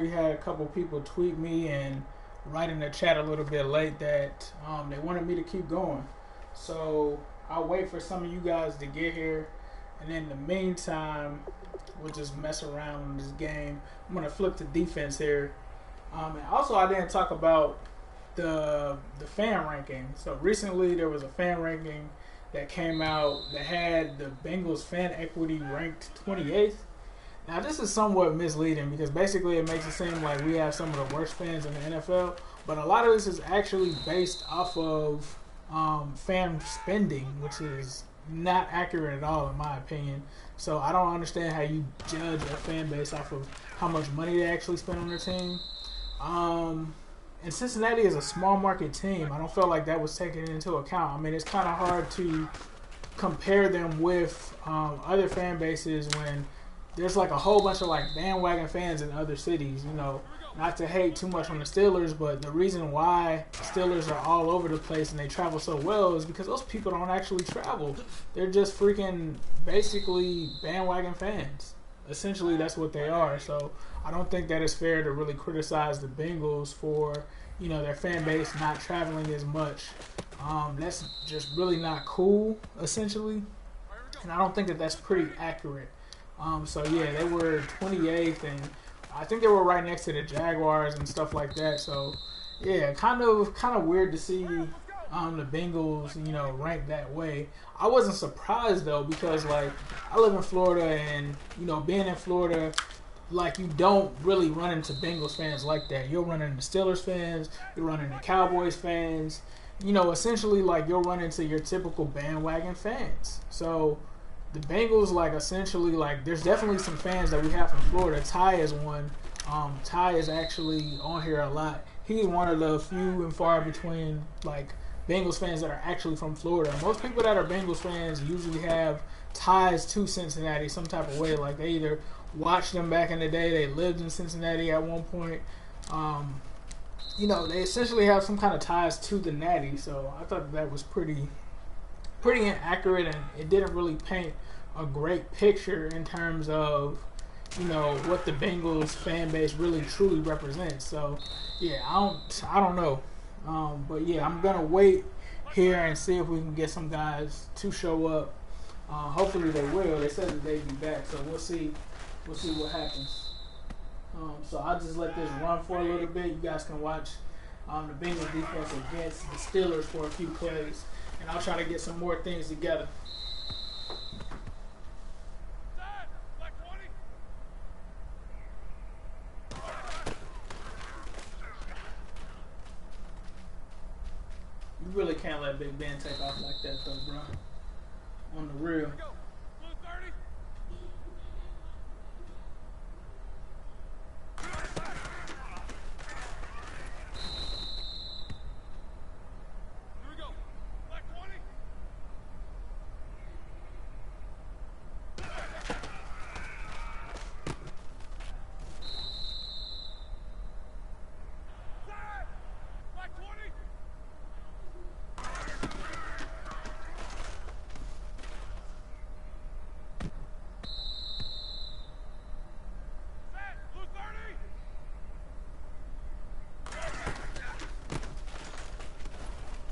We had a couple people tweet me and write in the chat a little bit late that they wanted me to keep going. So I'll wait for some of you guys to get here, and in the meantime, we'll just mess around in this game. I'm gonna flip the defense here. And also, I didn't talk about the fan ranking. So recently, there was a fan ranking that came out that had the Bengals fan equity ranked 28th. Now, this is somewhat misleading because basically it makes it seem like we have some of the worst fans in the NFL, but a lot of this is actually based off of fan spending, which is not accurate at all in my opinion. So I don't understand how you judge a fan base off of how much money they actually spend on their team. And Cincinnati is a small market team. I don't feel like that was taken into account. I mean, it's kind of hard to compare them with other fan bases when there's like a whole bunch of like bandwagon fans in other cities. You know, not to hate too much on the Steelers, but the reason why Steelers are all over the place and they travel so well is because those people don't actually travel. They're just freaking basically bandwagon fans. Essentially, that's what they are. So I don't think that it's fair to really criticize the Bengals for, you know, their fan base not traveling as much. That's just really not cool, essentially. And I don't think that that's pretty accurate. So yeah, they were 28th, and I think they were right next to the Jaguars and stuff like that. So yeah, kind of weird to see the Bengals, you know, ranked that way. I wasn't surprised though, because like I live in Florida, and you know, being in Florida, like you don't really run into Bengals fans like that. You'll run into Steelers fans, you'll run into Cowboys fans. You know, essentially like you'll run into your typical bandwagon fans. So the Bengals, like, essentially, like, there's definitely some fans that we have from Florida. Ty is one. Ty is actually on here a lot. He's one of the few and far between, like, Bengals fans that are actually from Florida. Most people that are Bengals fans usually have ties to Cincinnati some type of way. Like, they either watched them back in the day, they lived in Cincinnati at one point. You know, they essentially have some kind of ties to the Natty. So I thought that was pretty inaccurate, and it didn't really paint a great picture in terms of, you know, what the Bengals fan base really truly represents. So yeah, I don't know, but yeah, I'm gonna wait here and see if we can get some guys to show up. Hopefully they will. They said that they'd be back, so we'll see what happens. So I'll just let this run for a little bit. You guys can watch the Bengals defense against the Steelers for a few plays, and I'll try to get some more things together. You really can't let Big Ben take off like that, though, bro. On the real.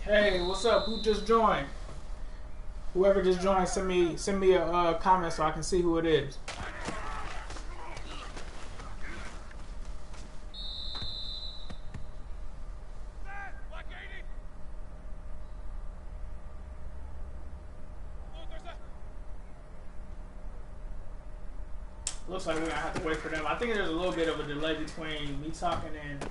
Hey, what's up? Who just joined? Whoever just joined, send me a comment so I can see who it is. Looks like we're gonna have to wait for them. I think there's a little bit of a delay between me talking and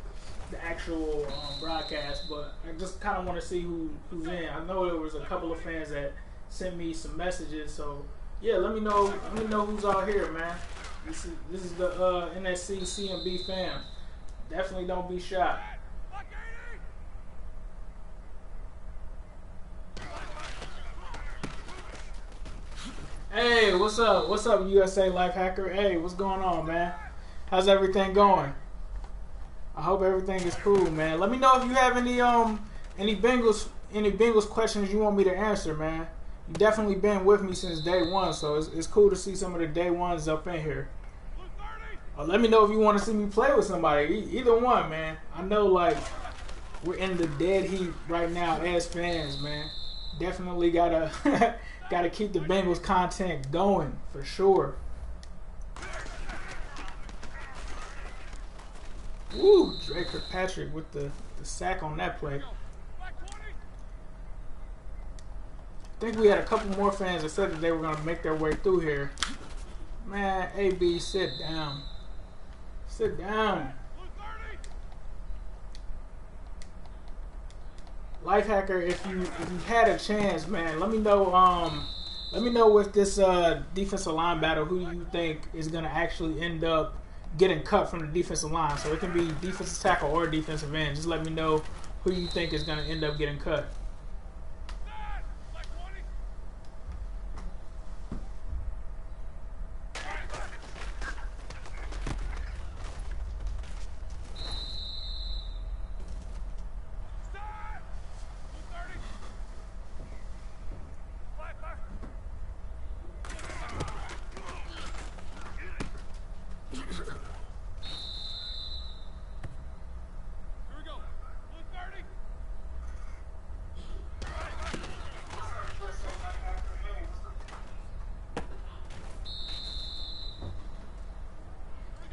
the actual broadcast, but I just kind of want to see who's in. I know there was a couple of fans that sent me some messages, so yeah, let me know who's out here, man. This is the NSC CMB fam. Definitely don't be shy. Hey, what's up? What's up, USA Life Hacker? Hey, what's going on, man? How's everything going? I hope everything is cool, man. Let me know if you have any Bengals questions you want me to answer, man. You definitely been with me since day one, so it's cool to see some of the day ones up in here. Or let me know if you want to see me play with somebody. Either one, man. I know, like, we're in the dead heat right now as fans, man. Definitely gotta gotta keep the Bengals content going for sure. Woo, Drake Kirkpatrick with the sack on that play. I think we had a couple more fans that said that they were gonna make their way through here. Man, AB, sit down. Sit down. Lifehacker, if you had a chance, man, let me know. Let me know with this defensive line battle who you think is gonna actually end up getting cut from the defensive line. So it can be defensive tackle or defensive end. Just let me know who you think is gonna end up getting cut.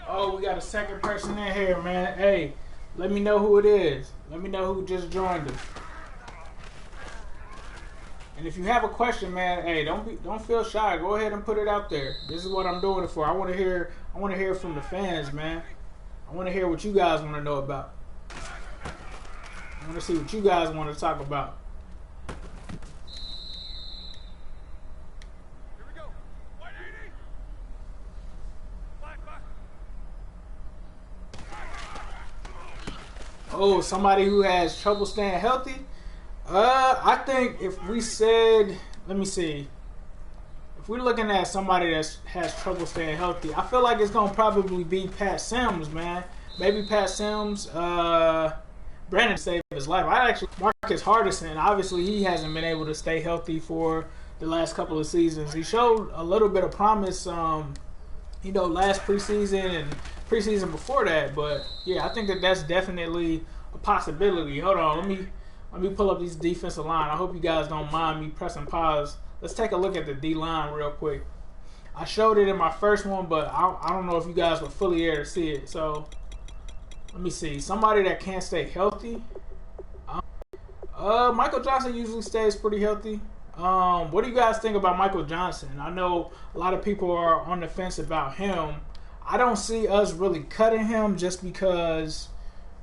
Oh, we got a second person in here, man. Hey, let me know who it is. Let me know who just joined us. And if you have a question, man, hey, don't feel shy. Go ahead and put it out there. This is what I'm doing it for. I want to hear from the fans, man. I want to hear what you guys want to know about. I want to see what you guys want to talk about. Oh, somebody who has trouble staying healthy? I think if we said, let me see. If we're looking at somebody that has trouble staying healthy, I feel like it's going to probably be Pat Sims, man. Maybe Pat Sims. Brandon saved his life. Marcus Hardison, obviously he hasn't been able to stay healthy for the last couple of seasons. He showed a little bit of promise, last preseason and preseason before that, but yeah, I think that's definitely a possibility. Hold on, let me pull up these defensive line. I hope you guys don't mind me pressing pause. Let's take a look at the D line real quick. I showed it in my first one, but I don't know if you guys were fully there to see it. So let me see. Somebody that can't stay healthy. Michael Johnson usually stays pretty healthy. What do you guys think about Michael Johnson? I know a lot of people are on the fence about him. I don't see us really cutting him just because,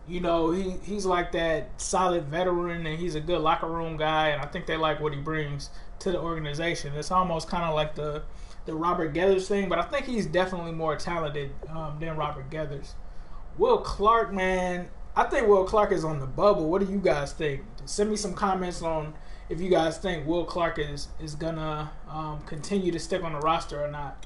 he's like that solid veteran and he's a good locker room guy, and I think they like what he brings to the organization. It's almost kind of like the Robert Geathers thing, but I think he's definitely more talented than Robert Geathers. Will Clark, man, I think Will Clark is on the bubble. What do you guys think? Send me some comments on if you guys think Will Clark is gonna continue to stick on the roster or not.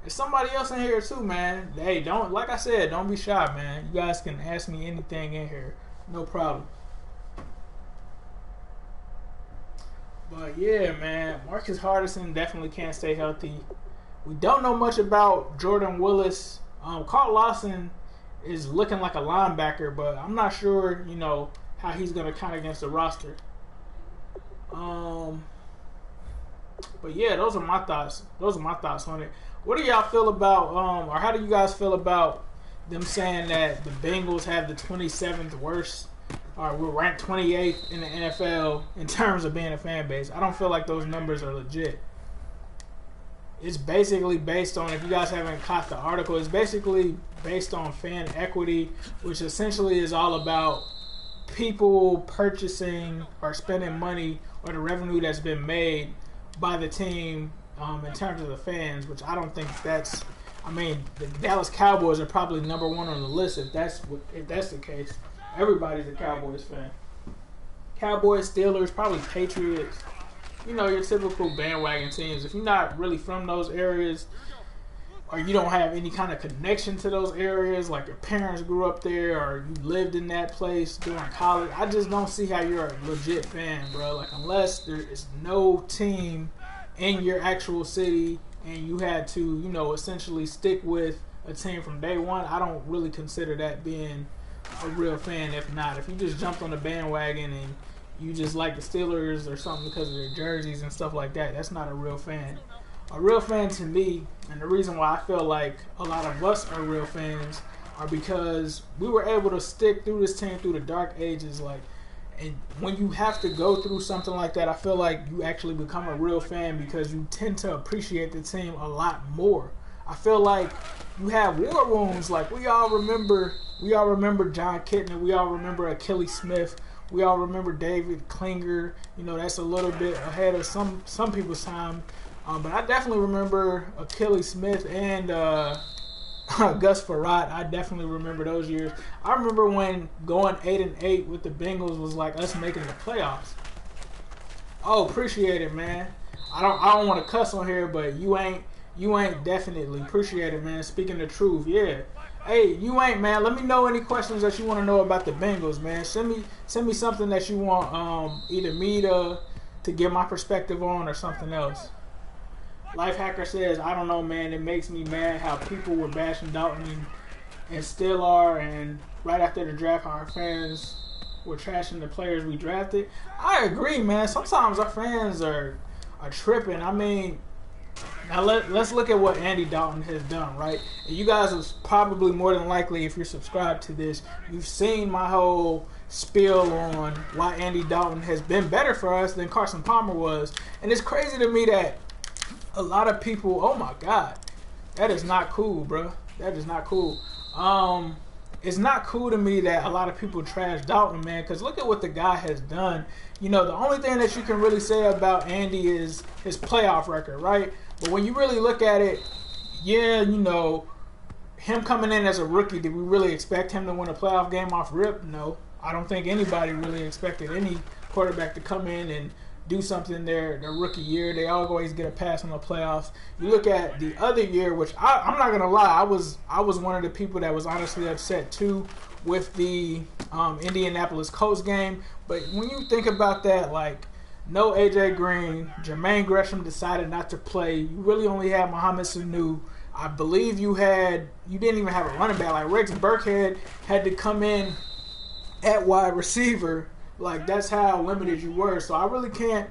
There's somebody else in here too, man. Hey, like I said, don't be shy, man. You guys can ask me anything in here. No problem. But yeah, man, Marcus Hardison definitely can't stay healthy. We don't know much about Jordan Willis. Carl Lawson is looking like a linebacker, but I'm not sure, how he's going to count against the roster. But yeah, those are my thoughts. On it. What do y'all feel about, or how do you guys feel about them saying that the Bengals have the 27th worst, or we're ranked 28th in the NFL in terms of being a fan base? I don't feel like those numbers are legit. It's basically based on, if you guys haven't caught the article, it's basically based on fan equity, which essentially is all about people purchasing or spending money or the revenue that's been made by the team in terms of the fans, which I don't think that's. I mean, the Dallas Cowboys are probably number one on the list if that's the case. Everybody's a Cowboys fan. Cowboys, Steelers, probably Patriots. Your typical bandwagon teams. If you're not really from those areas, or you don't have any kind of connection to those areas, like your parents grew up there, or you lived in that place during college, I just don't see how you're a legit fan, bro. Like, unless there is no team in your actual city and you had to, you know, essentially stick with a team from day one, I don't really consider that being a real fan. If not, if you just jumped on the bandwagon and you just like the Steelers or something because of their jerseys and stuff like that, that's not a real fan. A real fan to me, and the reason why I feel like a lot of us are real fans, are because we were able to stick through this team through the dark ages. Like, and when you have to go through something like that, I feel like you actually become a real fan because you tend to appreciate the team a lot more. I feel like you have war wounds. Like, we all remember John Kitna, we all remember Achilles Smith, we all remember David Klinger. You know, that's a little bit ahead of some people's time. But I definitely remember Achilles Smith and Gus Farrat. I definitely remember those years. I remember when going 8-8 with the Bengals was like us making the playoffs. Oh, appreciate it, man. I don't want to cuss on here, but you ain't definitely appreciate it, man. Speaking the truth, yeah. Hey, you ain't, man. Let me know any questions that you want to know about the Bengals, man. Send me something that you want either me to get my perspective on or something else. Lifehacker says, I don't know, man. It makes me mad how people were bashing Dalton and still are, and right after the draft, our fans were trashing the players we drafted. I agree, man. Sometimes our fans are tripping. I mean, now let's look at what Andy Dalton has done, right? And you guys have probably more than likely, if you're subscribed to this, you've seen my whole spiel on why Andy Dalton has been better for us than Carson Palmer was. And it's crazy to me that a lot of people, oh my God, that is not cool, bro. That is not cool. It's not cool to me that a lot of people trash Dalton, man, because look at what the guy has done. You know, the only thing that you can really say about Andy is his playoff record, right? But when you really look at it, yeah, you know, him coming in as a rookie, did we really expect him to win a playoff game off rip? No. I don't think anybody really expected any quarterback to come in and do something their rookie year. They always get a pass on the playoffs. You look at the other year, which I'm not gonna lie, I was one of the people that was honestly upset too with the Indianapolis Colts game. But when you think about that, like, no AJ Green, Jermaine Gresham decided not to play. You really only had Mohamed Sanu. I believe you didn't even have a running back. Like, Rex Burkhead had to come in at wide receiver. Like, that's how limited you were. So I really can't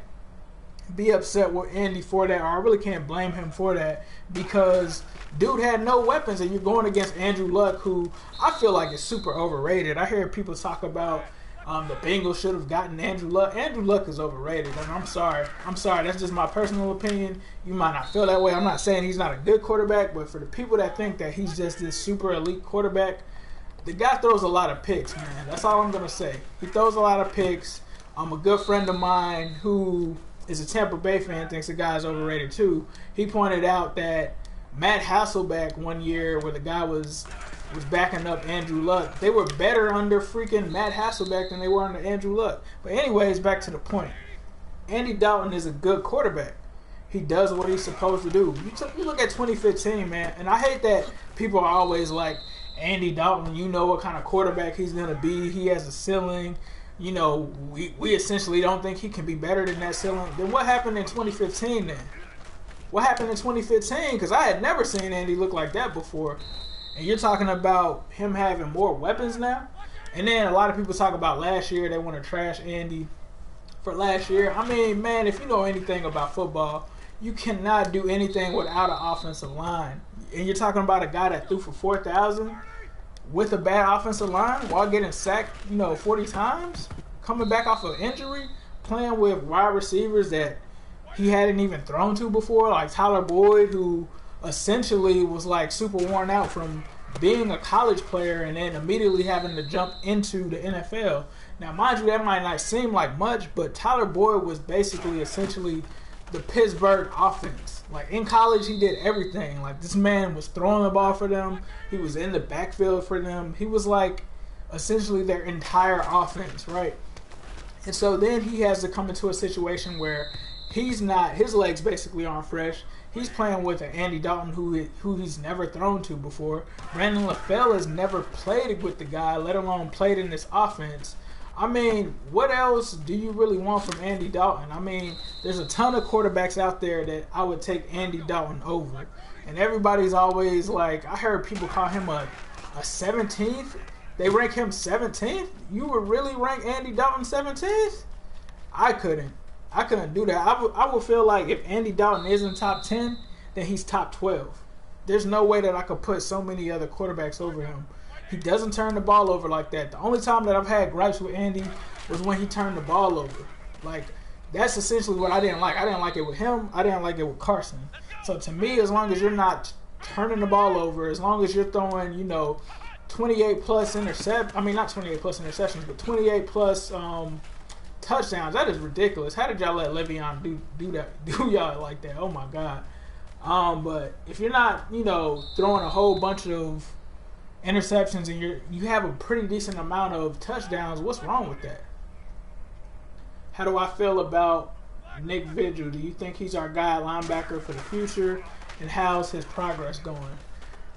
be upset with Andy for that, or I really can't blame him for that, because dude had no weapons, and you're going against Andrew Luck, who I feel like is super overrated. I hear people talk about the Bengals should have gotten Andrew Luck. Andrew Luck is overrated, and I'm sorry. That's just my personal opinion. You might not feel that way. I'm not saying he's not a good quarterback, but for the people that think that he's just this super elite quarterback, the guy throws a lot of picks, man. That's all I'm going to say. He throws a lot of picks. A good friend of mine who is a Tampa Bay fan thinks the guy's overrated too. He pointed out that Matt Hasselbeck one year, where the guy was backing up Andrew Luck, they were better under freaking Matt Hasselbeck than they were under Andrew Luck. But anyways, back to the point. Andy Dalton is a good quarterback. He does what he's supposed to do. You look at 2015, man, and I hate that people are always like, Andy Dalton, you know what kind of quarterback he's going to be. He has a ceiling. You know, we essentially don't think he can be better than that ceiling. Then what happened in 2015 then? What happened in 2015? Because I had never seen Andy look like that before. And you're talking about him having more weapons now? And then a lot of people talk about last year. They want to trash Andy for last year. I mean, man, if you know anything about football, you cannot do anything without an offensive line. And you're talking about a guy that threw for 4,000 with a bad offensive line while getting sacked, 40 times, coming back off of injury, playing with wide receivers that he hadn't even thrown to before, like Tyler Boyd, who essentially was like super worn out from being a college player and then immediately having to jump into the NFL. Now, mind you, that might not seem like much, but Tyler Boyd was basically essentially the Pittsburgh offense. Like, in college, he did everything. Like, this man was throwing the ball for them. He was in the backfield for them. He was like essentially their entire offense, right? And so then he has to come into a situation where his legs basically aren't fresh. He's playing with an Andy Dalton who he's never thrown to before. Brandon LaFell has never played with the guy, let alone played in this offense. I mean, what else do you really want from Andy Dalton? I mean, there's a ton of quarterbacks out there that I would take Andy Dalton over. And everybody's always like, I heard people call him a 17th. They rank him 17th? You would really rank Andy Dalton 17th? I couldn't do that. I would feel like if Andy Dalton isn't top 10, then he's top 12. There's no way that I could put so many other quarterbacks over him. He doesn't turn the ball over like that. The only time that I've had gripes with Andy was when he turned the ball over. Like, that's essentially what I didn't like. I didn't like it with him. I didn't like it with Carson. So to me, as long as you're not turning the ball over, as long as you're throwing, 28 plus interceptions. I mean, not 28 plus interceptions, but 28 plus touchdowns. That is ridiculous. How did y'all let Le'Veon do y'all like that? Oh my God. But if you're not, throwing a whole bunch of interceptions and you have a pretty decent amount of touchdowns, what's wrong with that? How do I feel about Nick Vigil? Do you think he's our guy linebacker for the future? And how's his progress going?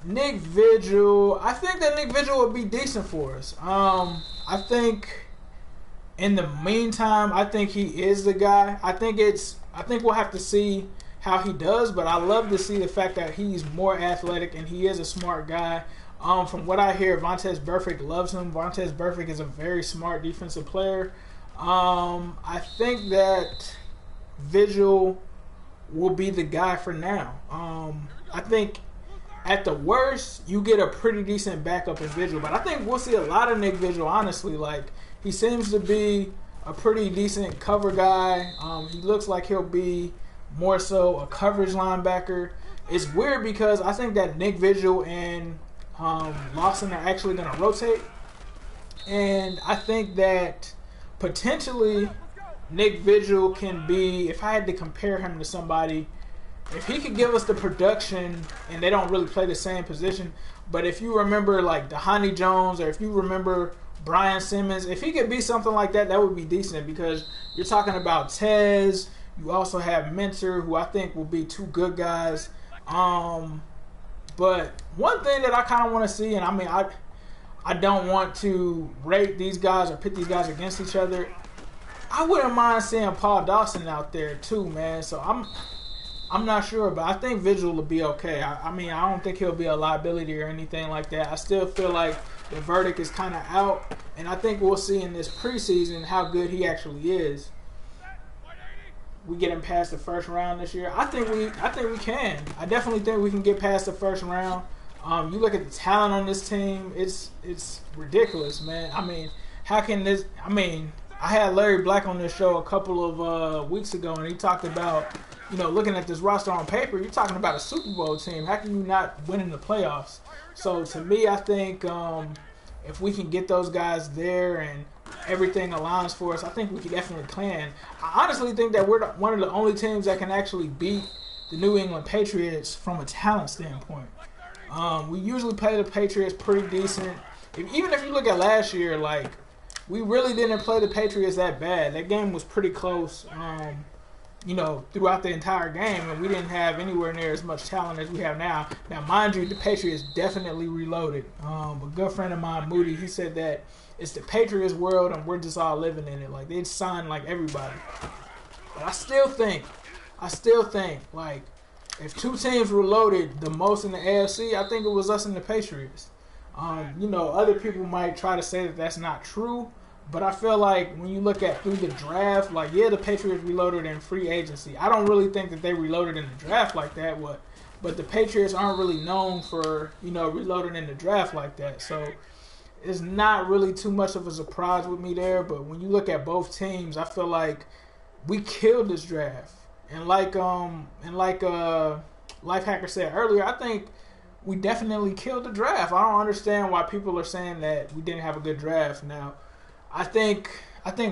Nick Vigil, I think that Nick Vigil would be decent for us. I think in the meantime, I think he is the guy. I think we'll have to see how he does, but I love to see the fact that he's more athletic and he is a smart guy. From what I hear, Vontaze Burfict loves him. Vontaze Burfict is a very smart defensive player. I think that Vigil will be the guy for now. I think at the worst, you get a pretty decent backup in Vigil, but I think we'll see a lot of Nick Vigil, honestly. Like, he seems to be a pretty decent cover guy. He looks like he'll be more so a coverage linebacker. It's weird because I think that Nick Vigil and Lawson are actually going to rotate. And I think that potentially Nick Vigil can be, if I had to compare him to somebody, if he could give us the production, and they don't really play the same position, but if you remember like Dhani Jones, or if you remember Brian Simmons, if he could be something like that, that would be decent, because you're talking about Tez. You also have Mentor, who I think will be two good guys. But one thing that I kind of want to see, and I mean, I don't want to rate these guys or pit these guys against each other. I wouldn't mind seeing Paul Dawson out there too, man. So I'm not sure, but I think Vigil will be okay. I mean, I don't think he'll be a liability or anything like that. I still feel like the verdict is kind of out, and I think we'll see in this preseason how good he actually is. We get him past the first round this year. I think we can. I definitely think we can get past the first round. You look at the talent on this team, it's ridiculous, man. I mean, how can this? I mean, I had Larry Black on this show a couple of weeks ago, and he talked about, looking at this roster on paper, you're talking about a Super Bowl team. How can you not win in the playoffs? So to me, I think if we can get those guys there and everything aligns for us, I think we can definitely plan. I honestly think that we're one of the only teams that can actually beat the New England Patriots from a talent standpoint. We usually play the Patriots pretty decent. Even if you look at last year, like, we really didn't play the Patriots that bad. That game was pretty close, throughout the entire game, and we didn't have anywhere near as much talent as we have now. Now, mind you, the Patriots definitely reloaded. A good friend of mine, Moody, he said that it's the Patriots world and we're just all living in it. Like, they'd sign like everybody. But I still think, like, if two teams reloaded the most in the AFC, I think it was us and the Patriots. Other people might try to say that that's not true, but I feel like when you look at through the draft, like, yeah, the Patriots reloaded in free agency. I don't really think that they reloaded in the draft like that, but the Patriots aren't really known for, reloading in the draft like that. So it's not really too much of a surprise with me there. But when you look at both teams, I feel like we killed this draft. And like Lifehacker said earlier, I think we definitely killed the draft. I don't understand why people are saying that we didn't have a good draft. Now, I think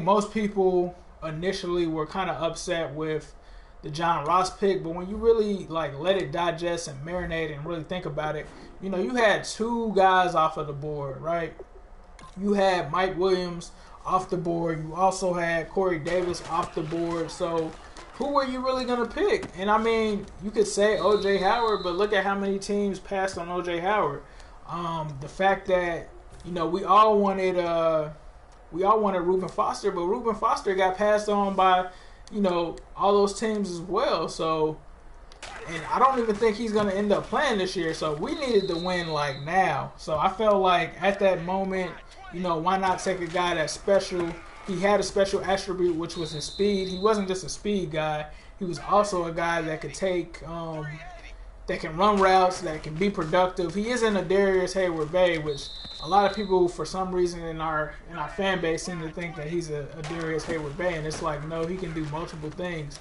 most people initially were kind of upset with the John Ross pick, but when you really let it digest and marinate and really think about it, you had two guys off of the board, right? You had Mike Williams off the board. You also had Corey Davis off the board. So who were you really going to pick? And I mean, you could say O.J. Howard, but look at how many teams passed on O.J. Howard. The fact that, we all wanted we all wanted Rueben Foster, but Rueben Foster got passed on by, you know, all those teams as well. So, and I don't even think he's going to end up playing this year. So we needed to win like now. So I felt like at that moment, you know, why not take a guy that's special? He had a special attribute, which was his speed. He wasn't just a speed guy. He was also a guy that could take, that can run routes, that can be productive. He isn't a Darius Hayward-Bay, which a lot of people, for some reason, in our fan base seem to think that he's a Darius Hayward-Bay, and it's like, no, he can do multiple things.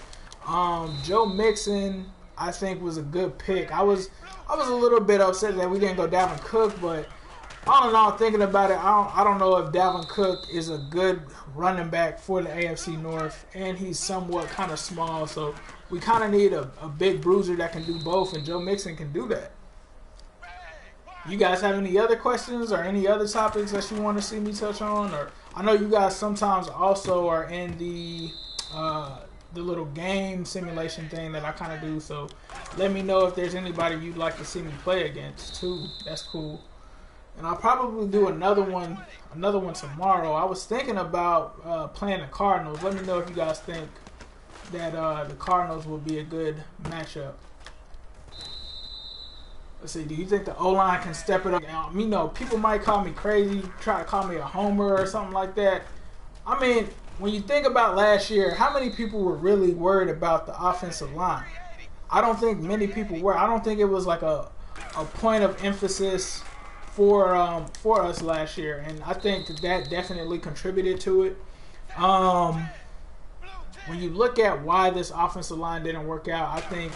Joe Mixon, I think, was a good pick. I was a little bit upset that we didn't go Dalvin Cook, but all in all, thinking about it, I don't know if Dalvin Cook is a good running back for the AFC North, and he's somewhat kind of small, so we kind of need a big bruiser that can do both, and Joe Mixon can do that. You guys have any other questions or any other topics that you want to see me touch on? Or I know you guys sometimes also are in the little game simulation thing that I kind of do, so let me know if there's anybody you'd like to see me play against too. That's cool. And I'll probably do another one tomorrow. I was thinking about playing the Cardinals. Let me know if you guys think that the Cardinals will be a good matchup. Let's see, do you think the O-line can step it up? You know, people might call me crazy, try to call me a homer or something like that. I mean, when you think about last year, how many people were really worried about the offensive line? I don't think many people were. I don't think it was like a point of emphasis for us last year, and I think that definitely contributed to it. When you look at why this offensive line didn't work out, I think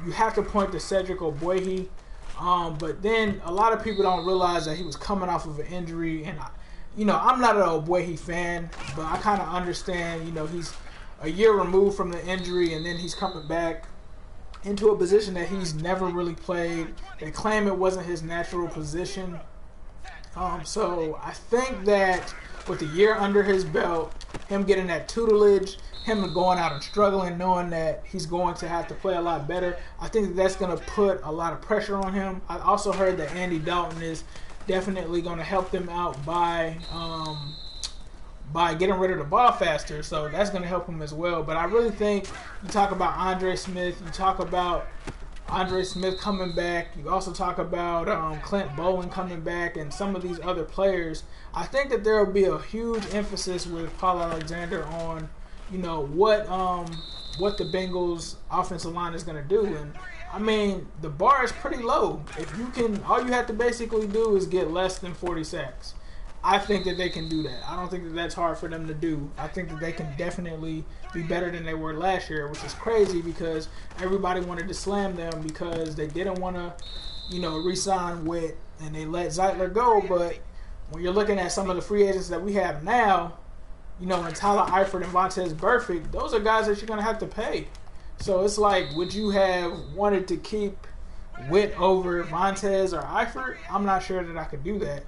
you have to point to Cedric Ogbuehi, but then a lot of people don't realize that he was coming off of an injury, and I'm not an Ogbuehi fan, but I kind of understand. You know, he's a year removed from the injury, and then he's coming back into a position that he's never really played. They claim it wasn't his natural position. So I think that with the year under his belt, him getting that tutelage, him going out and struggling, knowing that he's going to have to play a lot better, I think that's going to put a lot of pressure on him. I also heard that Andy Dalton is definitely going to help them out by getting rid of the ball faster, so that's going to help him as well. But I really think you talk about Andre Smith, you talk about Andre Smith coming back, you also talk about Clint Bowen coming back, and some of these other players. I think that there will be a huge emphasis with Paul Alexander on, you know, what the Bengals offensive line is going to do. And I mean, the bar is pretty low. If you can, all you have to basically do is get less than 40 sacks. I think that they can do that. I don't think that that's hard for them to do. I think that they can definitely be better than they were last year, which is crazy because everybody wanted to slam them because they didn't want to, re-sign Witt, and they let Zeitler go. But when you're looking at some of the free agents that we have now, and Tyler Eifert and Vontaze Burfict, those are guys that you're going to have to pay. So it's like, would you have wanted to keep Witt over Vontaze or Eifert? I'm not sure that I could do that.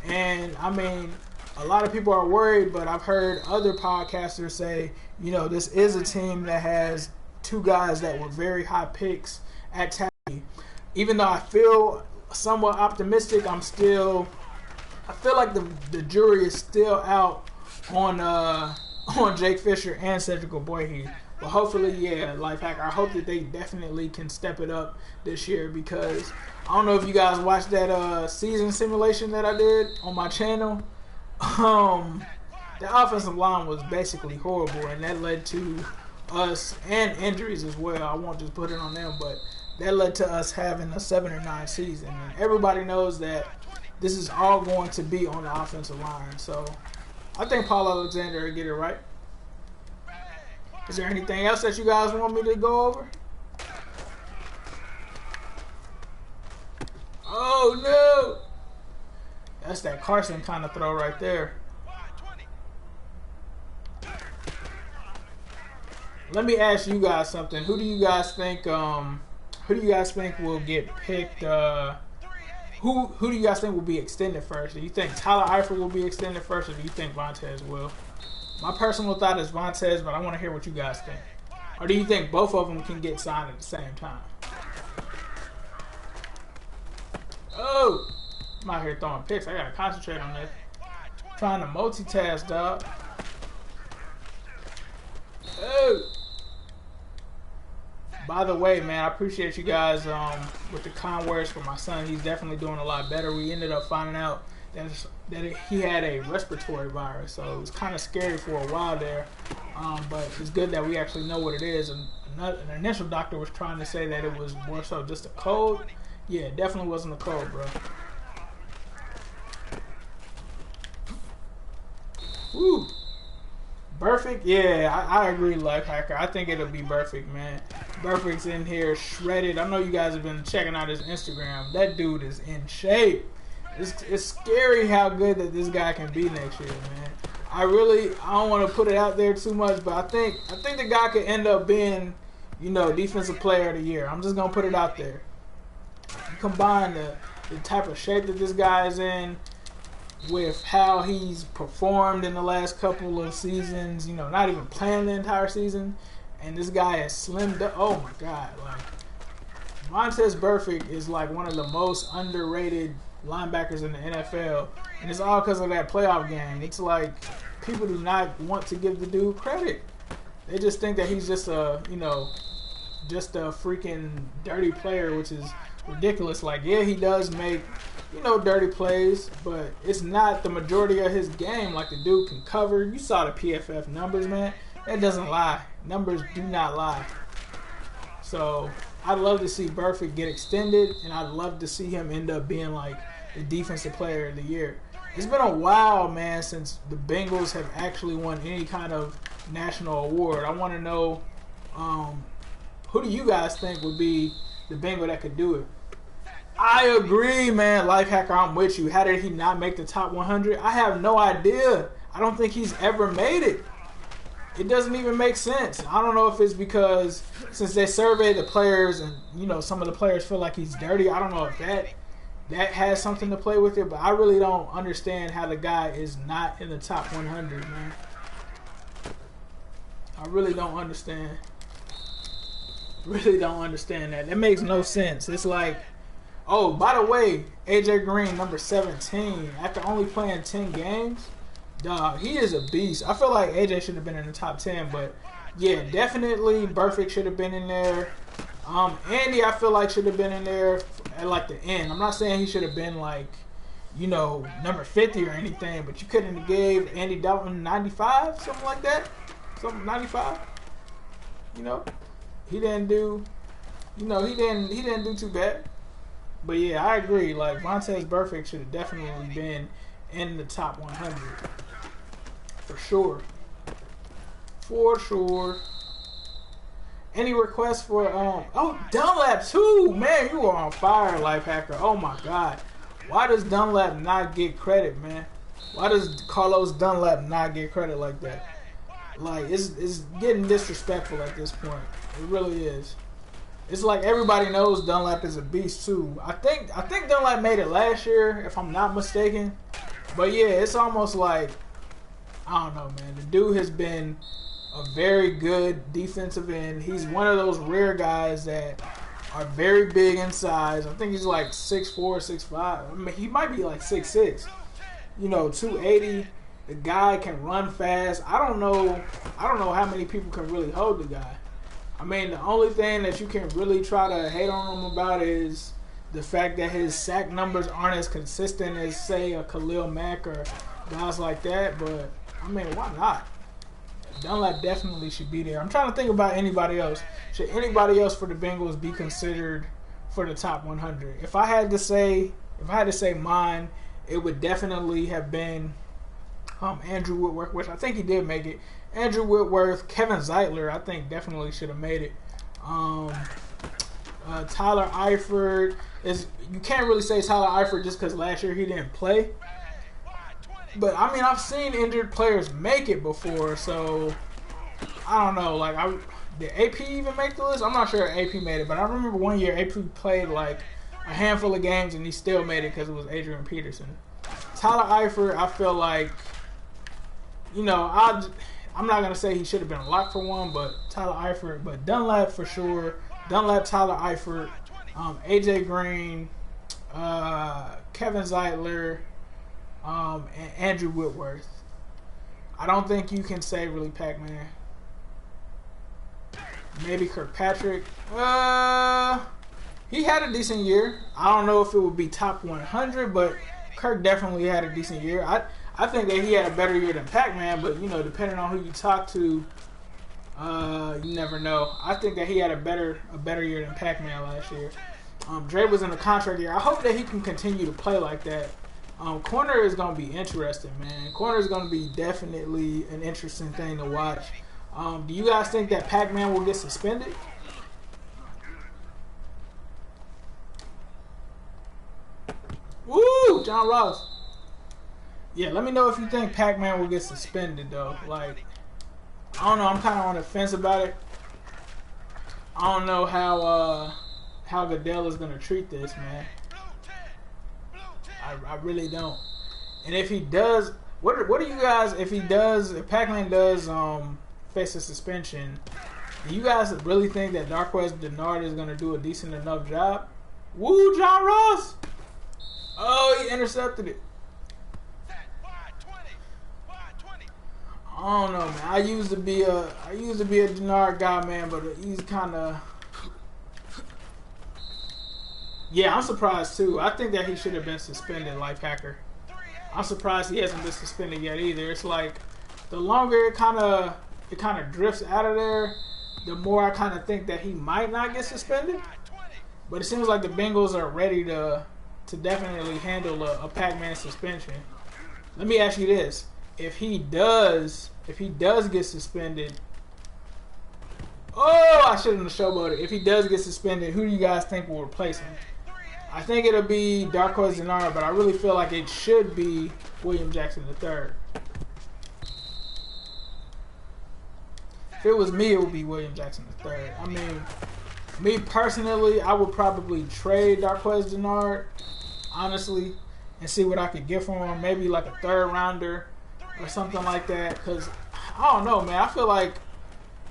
And, I mean, a lot of people are worried, but I've heard other podcasters say, this is a team that has two guys that were very high picks at tackle. Even though I feel somewhat optimistic, I feel like the jury is still out on Jake Fisher and Cedric Ogbuehi. But hopefully, Lifehacker, I hope that they definitely can step it up this year, because I don't know if you guys watched that season simulation that I did on my channel. The offensive line was basically horrible, and that led to us, and injuries as well. I won't just put it on them, but that led to us having a 7-9 season. And everybody knows that this is all going to be on the offensive line. So I think Paul Alexander will get it right. Is there anything else that you guys want me to go over? Oh, no. That's that Carson kind of throw right there. Let me ask you guys something. Who do you guys think will get picked? Who do you guys think will be extended first? Do you think Tyler Eifert will be extended first, or do you think Vontaze will? My personal thought is Vontaze, but I want to hear what you guys think. Or do you think both of them can get signed at the same time? Oh! I'm out here throwing picks. I got to concentrate on this. Trying to multitask, dog. Oh. By the way, man, I appreciate you guys with the kind words for my son. He's definitely doing a lot better. We ended up finding out that he had a respiratory virus, so it was kind of scary for a while there. But it's good that we actually know what it is. And an initial doctor was trying to say that it was more so just a cold. Yeah, it definitely wasn't a cold, bro. Woo. Burfict? Yeah, I agree, Lifehacker. I think it'll be Burfict, man. Burfict's in here shredded. I know you guys have been checking out his Instagram. That dude is in shape. It's scary how good that this guy can be next year, man. I don't want to put it out there too much, but I think the guy could end up being, you know, Defensive Player of the Year. I'm just gonna put it out there. You combine the type of shape that this guy is in with how he's performed in the last couple of seasons, you know, not even playing the entire season, and this guy is slimmed up. Oh my God, like Montez Burfict is like one of the most underrated linebackers in the NFL, and it's all because of that playoff game. It's like people do not want to give the dude credit. They just think that he's just a, you know, just a freaking dirty player, which is ridiculous. Like, yeah, he does make, you know, dirty plays, but it's not the majority of his game. Like, the dude can cover. You saw the PFF numbers, man. That doesn't lie. Numbers do not lie. So I'd love to see Burfict get extended, and I'd love to see him end up being like the Defensive Player of the Year. It's been a while, man, since the Bengals have actually won any kind of national award. I want to know, who do you guys think would be the Bengal that could do it? I agree, man. Lifehacker, I'm with you. How did he not make the top 100? I have no idea. I don't think he's ever made it. It doesn't even make sense. I don't know if it's because since they surveyed the players and, you know, some of the players feel like he's dirty. I don't know if that has something to play with it, but I really don't understand how the guy is not in the top 100, man. I really don't understand. Really don't understand that. That makes no sense. It's like, oh, by the way, AJ Green, number 17, after only playing 10 games, dog, he is a beast. I feel like AJ should have been in the top 10, but yeah, definitely Burfict should have been in there. Andy, I feel like should have been in there at like the end. I'm not saying he should have been like, you know, number 50 or anything, but you couldn't have gave Andy Dalton 95, something like that. Something 95. You know, he didn't do, you know, he didn't do too bad. But yeah, I agree. Like, Montez Burfict should have definitely been in the top 100 for sure. For sure. Any requests for oh, Dunlap too, man? You are on fire, Lifehacker. Oh my God, why does Dunlap not get credit, man? Why does Carlos Dunlap not get credit like that? Like, it's getting disrespectful at this point. It really is. It's like everybody knows Dunlap is a beast too. I think Dunlap made it last year, if I'm not mistaken. But yeah, it's almost like, I don't know, man. The dude has been a very good defensive end. He's one of those rare guys that are very big in size. I think he's like 6'4", 6'5". I mean, he might be like 6'6". You know, 280. The guy can run fast. I don't know how many people can really hold the guy. I mean, the only thing that you can really try to hate on him about is the fact that his sack numbers aren't as consistent as, say, a Khalil Mack or guys like that. But, I mean, why not? Dunlap definitely should be there. I'm trying to think about anybody else. Should anybody else for the Bengals be considered for the top 100? If I had to say mine, it would definitely have been Andrew Whitworth, which I think he did make it. Andrew Whitworth, Kevin Zeitler, I think definitely should have made it. Tyler Eifert is. You can't really say Tyler Eifert just because last year he didn't play. But I mean, I've seen injured players make it before, so I don't know. Like, did AP even make the list? I'm not sure if AP made it, but I remember one year AP played like a handful of games and he still made it because it was Adrian Peterson. Tyler Eifert, I feel like, you know, I'm not gonna say he should have been locked for one, but Tyler Eifert, but Dunlap for sure. Dunlap, Tyler AJ Green, Kevin Zeitler. and Andrew Whitworth. I don't think you can say really Pac-Man. Maybe Kirkpatrick. He had a decent year. I don't know if it would be top 100, but Kirk definitely had a decent year. I think that he had a better year than Pac-Man, but you know, depending on who you talk to, you never know. I think that he had a better year than Pac-Man last year. Dre was in a contract year. I hope that he can continue to play like that. Corner is going to be interesting, man. Corner is going to be definitely an interesting thing to watch. Do you guys think that Pac-Man will get suspended? Woo! John Ross. Yeah, let me know if you think Pac-Man will get suspended, though. Like, I don't know. I'm kind of on the fence about it. I don't know how Goodell is going to treat this, man. I really don't. And if he does, what do you guys, if Pac-Man does face a suspension, do you guys really think that Darqueze Dennard is going to do a decent enough job? Woo, John Ross! Oh, he intercepted it. I don't know, man. I used to be a Dennard guy, man, but he's kind of. Yeah, I'm surprised too. I think that he should have been suspended, like Hacker. I'm surprised he hasn't been suspended yet either. It's like the longer it kind of drifts out of there, the more I kind of think that he might not get suspended. But it seems like the Bengals are ready to definitely handle a Pac-Man suspension. Let me ask you this: if he does get suspended, oh, I shouldn't have showboated. If he does get suspended, who do you guys think will replace him? I think it'll be Darqueze Dennard, but I really feel like it should be William Jackson III. If it was me, it would be William Jackson III. I mean, me personally, I would probably trade Darqueze Dennard, honestly, and see what I could get for him. Maybe like a third rounder or something like that. Because, I don't know, man. I feel like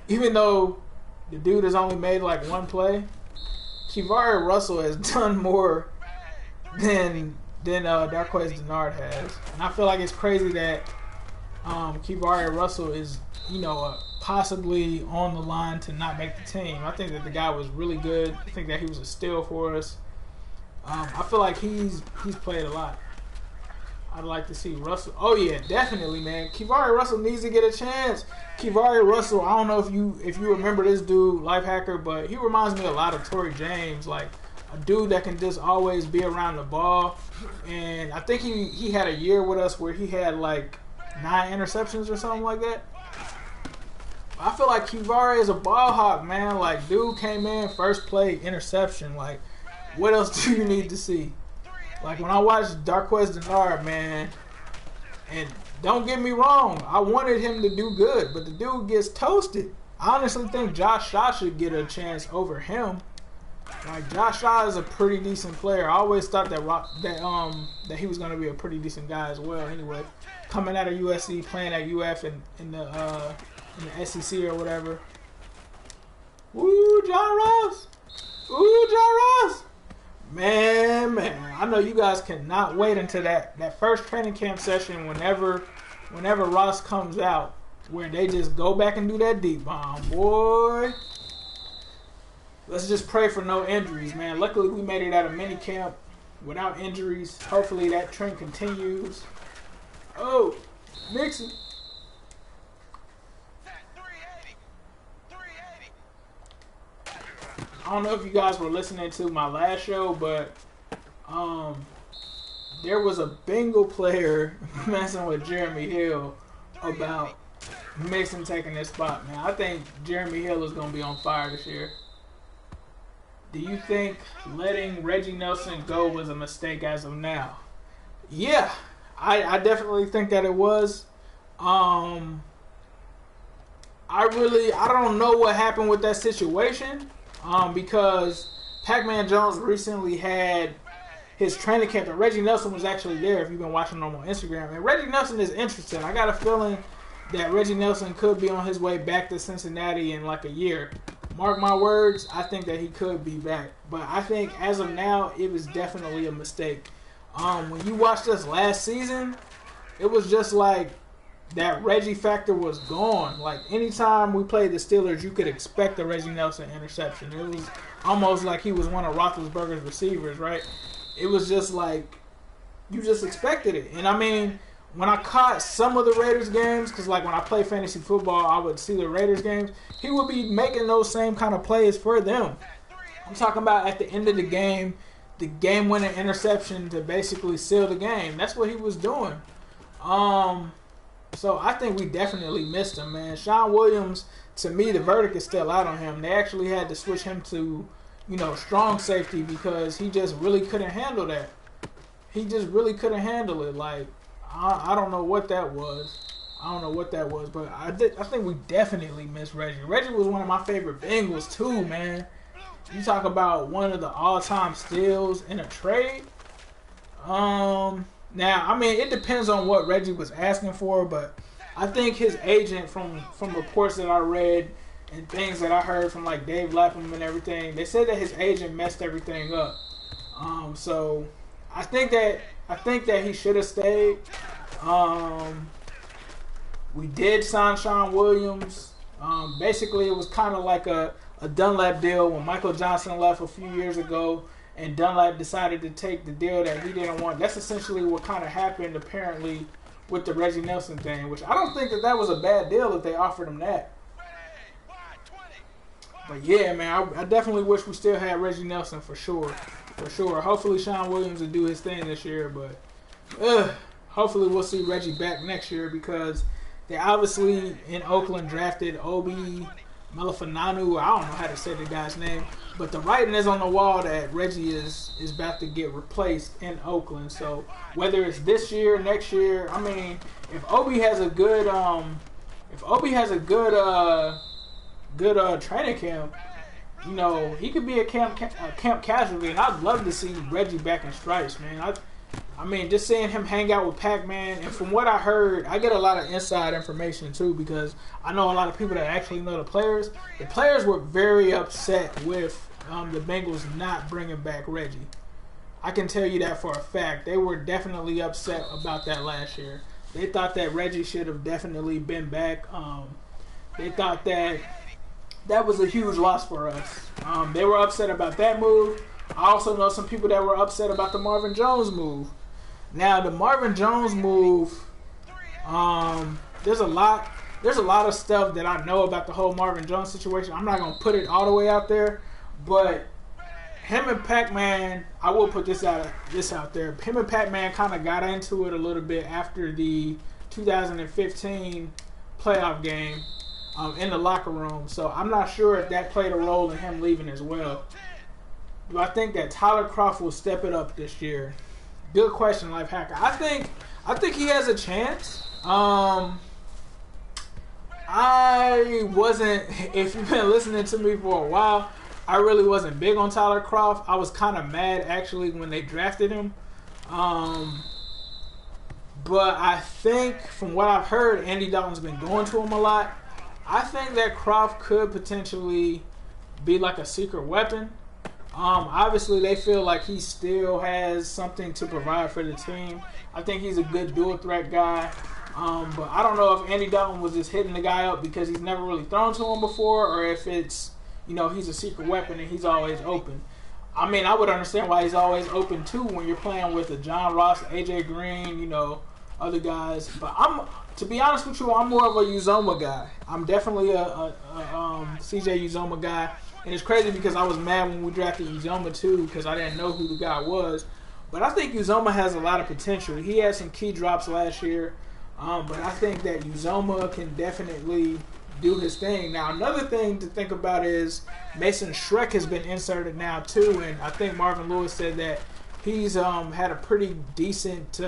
even though the dude has only made like one play, Kivari Russell has done more than Darqueze Dennard has. And I feel like it's crazy that Kivari Russell is, you know, possibly on the line to not make the team. I think that the guy was really good. I think that he was a steal for us. I feel like he's played a lot. I'd like to see Russell. Oh yeah, definitely, man. Kivari Russell needs to get a chance. Kivari Russell, I don't know if you remember this dude, Life Hacker, but he reminds me a lot of Tory James, like a dude that can just always be around the ball. And I think he had a year with us where he had like 9 interceptions or something like that. I feel like Kivari is a ball hawk, man. Like, dude came in, first play, interception. Like, what else do you need to see? Like, when I watched Darqueze Dennard, man, and don't get me wrong, I wanted him to do good, but the dude gets toasted. I honestly think Josh Shaw should get a chance over him. Like, Josh Shaw is a pretty decent player. I always thought that he was going to be a pretty decent guy as well. Anyway, coming out of USC, playing at UF in the SEC or whatever. Woo, John Ross. Ooh, John Ross. Man, I know you guys cannot wait until that first training camp session whenever Ross comes out, where they just go back and do that deep bomb, boy. Let's just pray for no injuries, man. Luckily, we made it out of minicamp without injuries. Hopefully, that trend continues. Oh, Nixon. I don't know if you guys were listening to my last show, but there was a Bengal player messing with Jeremy Hill about Mixon taking this spot, man. I think Jeremy Hill is going to be on fire this year. Do you think letting Reggie Nelson go was a mistake as of now? Yeah, I definitely think that it was. I don't know what happened with that situation. Because Pac-Man Jones recently had his training camp, and Reggie Nelson was actually there if you've been watching him on Instagram. And Reggie Nelson is interesting. I got a feeling that Reggie Nelson could be on his way back to Cincinnati in like a year. Mark my words, I think that he could be back. But I think as of now, it was definitely a mistake. When you watched us last season, it was just like that Reggie factor was gone. Like anytime we played the Steelers, you could expect a Reggie Nelson interception. It was almost like he was one of Roethlisberger's receivers, right? It was just like you just expected it. And I mean, when I caught some of the Raiders games, because like when I play fantasy football, I would see the Raiders games, he would be making those same kind of plays for them. I'm talking about at the end of the game-winning interception to basically seal the game. That's what he was doing. So I think we definitely missed him, man. Sean Williams, to me, the verdict is still out on him. They actually had to switch him to, strong safety because he just really couldn't handle that. He just really couldn't handle it. Like, I don't know what that was. But I think we definitely missed Reggie. Reggie was one of my favorite Bengals too, man. You talk about one of the all-time steals in a trade. Now, I mean, it depends on what Reggie was asking for, but I think his agent, from reports that I read and things that I heard from like Dave Lapham and everything, they said that his agent messed everything up. So I think that he should have stayed. We did sign Sean Williams. Basically, it was kind of like a Dunlap deal when Michael Johnson left a few years ago. And Dunlap decided to take the deal that he didn't want. That's essentially what kind of happened, apparently, with the Reggie Nelson thing, which I don't think that was a bad deal if they offered him that. But yeah, man, I definitely wish we still had Reggie Nelson for sure. Hopefully Sean Williams will do his thing this year, but hopefully we'll see Reggie back next year because they obviously in Oakland drafted Obi Melifonwu. I don't know how to say the guy's name, but the writing is on the wall that Reggie is about to get replaced in Oakland. So whether it's this year, next year, I mean, if Obi has a good training camp, he could be a camp casualty, and I'd love to see Reggie back in stripes, man. I mean, just seeing him hang out with Pac-Man, and from what I heard, I get a lot of inside information too because I know a lot of people that actually know the players. The players were very upset with the Bengals not bringing back Reggie. I can tell you that for a fact. They were definitely upset about that last year. They thought that Reggie should have definitely been back. They thought that was a huge loss for us. They were upset about that move. I also know some people that were upset about the Marvin Jones move. Now, the Marvin Jones move, there's a lot of stuff that I know about the whole Marvin Jones situation. I'm not going to put it all the way out there, but him and Pac-Man, I will put this out there. Him and Pac-Man kind of got into it a little bit after the 2015 playoff game in the locker room. So I'm not sure if that played a role in him leaving as well. Do I think that Tyler Croft will step it up this year? Good question, Life Hacker. I think he has a chance. I wasn't, if you've been listening to me for a while, I really wasn't big on Tyler Croft. I was kind of mad actually when they drafted him. But I think from what I've heard, Andy Dalton's been going to him a lot. I think that Croft could potentially be like a secret weapon. Obviously, they feel like he still has something to provide for the team. I think he's a good dual threat guy. But I don't know if Andy Dalton was just hitting the guy up because he's never really thrown to him before, or if it's, he's a secret weapon and he's always open. I mean, I would understand why he's always open too when you're playing with a John Ross, AJ Green, other guys. But to be honest with you, I'm more of a Uzomah guy. I'm definitely a CJ Uzomah guy. And it's crazy because I was mad when we drafted Uzomah too because I didn't know who the guy was. But I think Uzomah has a lot of potential. He had some key drops last year. But I think that Uzomah can definitely do his thing. Now, another thing to think about is Mason Schreck has been inserted now too. And I think Marvin Lewis said that he's had a pretty decent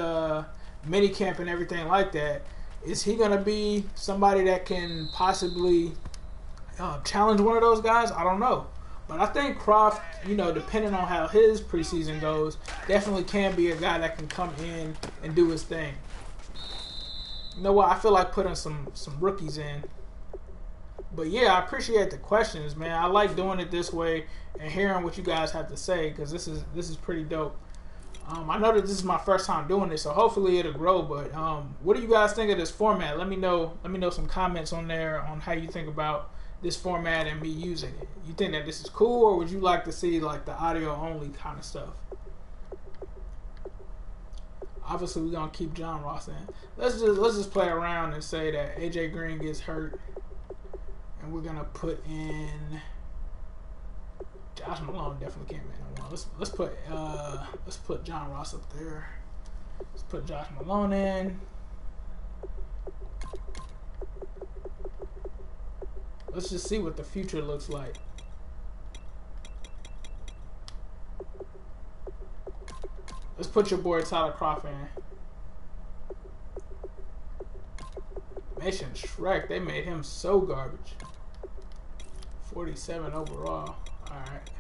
mini camp and everything like that. Is he going to be somebody that can possibly challenge one of those guys? I don't know. But I think Croft, depending on how his preseason goes, definitely can be a guy that can come in and do his thing. You know what? I feel like putting some rookies in. But yeah, I appreciate the questions, man. I like doing it this way and hearing what you guys have to say because this is pretty dope. I know that this is my first time doing this, so hopefully it'll grow. But what do you guys think of this format? Let me know. Let me know some comments on there on how you think about this format and me using it. You think that this is cool, or would you like to see like the audio only kind of stuff? Obviously, we're gonna keep John Ross in. Let's just play around and say that AJ Green gets hurt, and we're gonna put in Josh Malone. Definitely can't make no one. Let's put John Ross up there. Let's put Josh Malone in. Let's just see what the future looks like. Let's put your boy Tyler Croft in. Mason Shrek, they made him so garbage. 47 overall. Alright.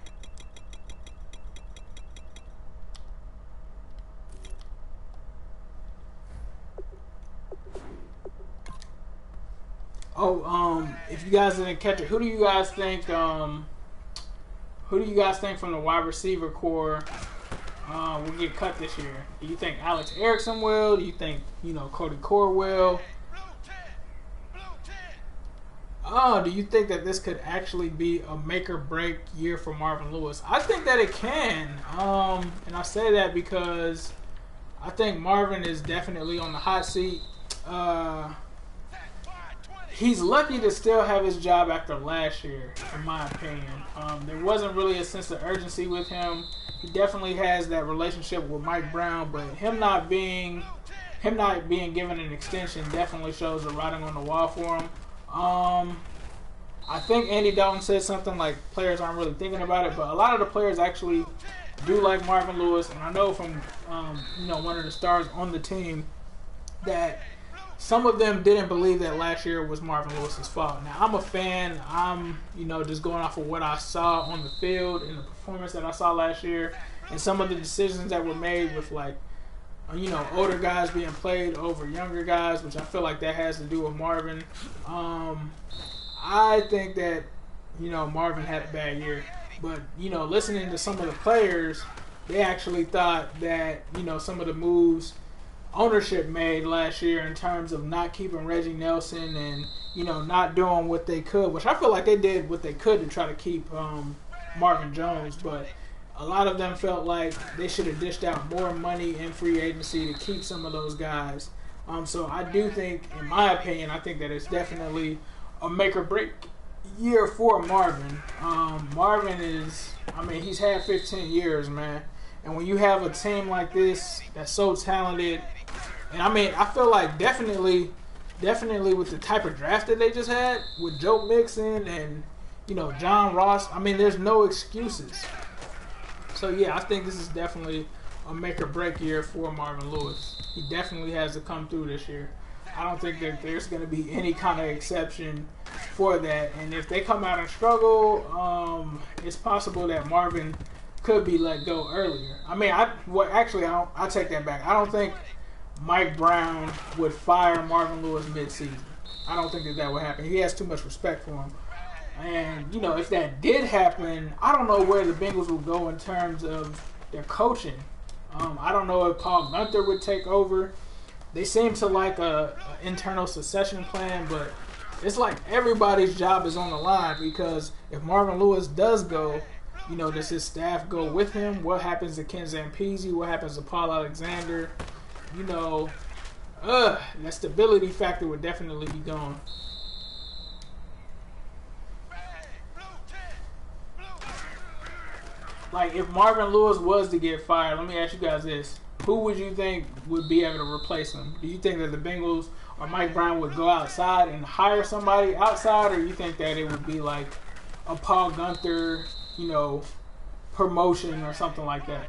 Oh, if you guys didn't catch it, who do you guys think from the wide receiver core will get cut this year? Do you think Alex Erickson will? Do you think, Cody Core will? Do you think that this could actually be a make or break year for Marvin Lewis? I think that it can. And I say that because I think Marvin is definitely on the hot seat. He's lucky to still have his job after last year, in my opinion. There wasn't really a sense of urgency with him. He definitely has that relationship with Mike Brown, but him not being given an extension definitely shows the writing on the wall for him. I think Andy Dalton said something like players aren't really thinking about it, but a lot of the players actually do like Marvin Lewis, and I know from one of the stars on the team that some of them didn't believe that last year was Marvin Lewis's fault. Now, I'm a fan. I'm, just going off of what I saw on the field and the performance that I saw last year and some of the decisions that were made with, older guys being played over younger guys, which I feel like that has to do with Marvin. I think that, Marvin had a bad year. But, listening to some of the players, they actually thought that, some of the moves ownership made last year in terms of not keeping Reggie Nelson and not doing what they could, which I feel like they did what they could to try to keep Marvin Jones, but a lot of them felt like they should have dished out more money in free agency to keep some of those guys. So I do think, in my opinion, I think that it's definitely a make or break year for Marvin. Marvin is, he's had 15 years, man. And when you have a team like this that's so talented, and I feel like definitely with the type of draft that they just had with Joe Mixon and John Ross, there's no excuses. So yeah, I think this is definitely a make or break year for Marvin Lewis. He definitely has to come through this year. I don't think that there's going to be any kind of exception for that. And if they come out and struggle, it's possible that Marvin could be let go earlier. I take that back. I don't think Mike Brown would fire Marvin Lewis mid-season. I don't think that would happen. He has too much respect for him. And, if that did happen, I don't know where the Bengals will go in terms of their coaching. I don't know if Paul Gunther would take over. They seem to like a internal succession plan, but it's like everybody's job is on the line because if Marvin Lewis does go, does his staff go with him? What happens to Ken Zampese? What happens to Paul Alexander? That stability factor would definitely be gone. Like, if Marvin Lewis was to get fired, let me ask you guys this. Who would you think would be able to replace him? Do you think that the Bengals or Mike Brown would go outside and hire somebody outside, or you think that it would be like a Paul Gunther, promotion or something like that?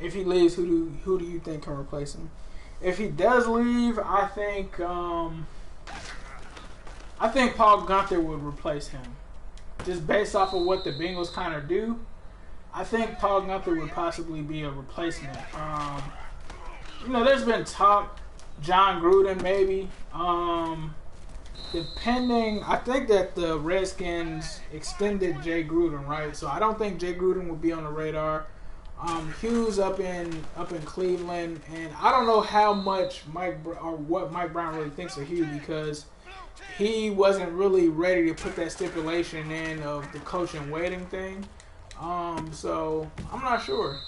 If he leaves, who do you think can replace him? If he does leave, I think Paul Gunther would replace him. Just based off of what the Bengals kind of do, I think Paul Gunther would possibly be a replacement. There's been talk, John Gruden maybe. Depending, I think that the Redskins extended Jay Gruden, right? So I don't think Jay Gruden will be on the radar. Hughes up in Cleveland, and I don't know how much what Mike Brown really thinks of Hughes, because he wasn't really ready to put that stipulation in of the coach and waiting thing. So I'm not sure.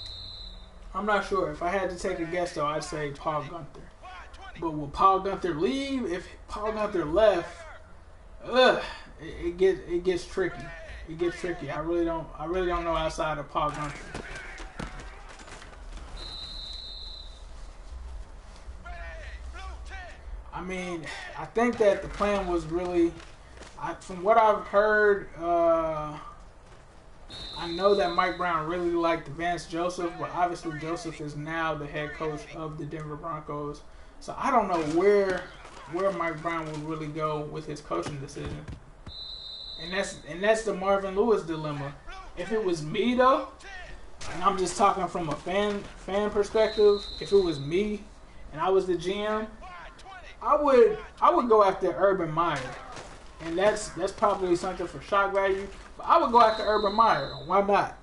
If I had to take a guess, though, I'd say Paul Gunther. But will Paul Gunther leave? If Paul Gunther left, it gets tricky. It gets tricky. I really don't know outside of Paul Gunther. I mean, I think that the plan was really, from what I've heard, I know that Mike Brown really liked Vance Joseph, but obviously Joseph is now the head coach of the Denver Broncos. So I don't know where Mike Brown would really go with his coaching decision. And that's the Marvin Lewis dilemma. If it was me, though, and I'm just talking from a fan perspective, if it was me and I was the GM, I would go after Urban Meyer. And that's probably something for shock value. But I would go after Urban Meyer. Why not?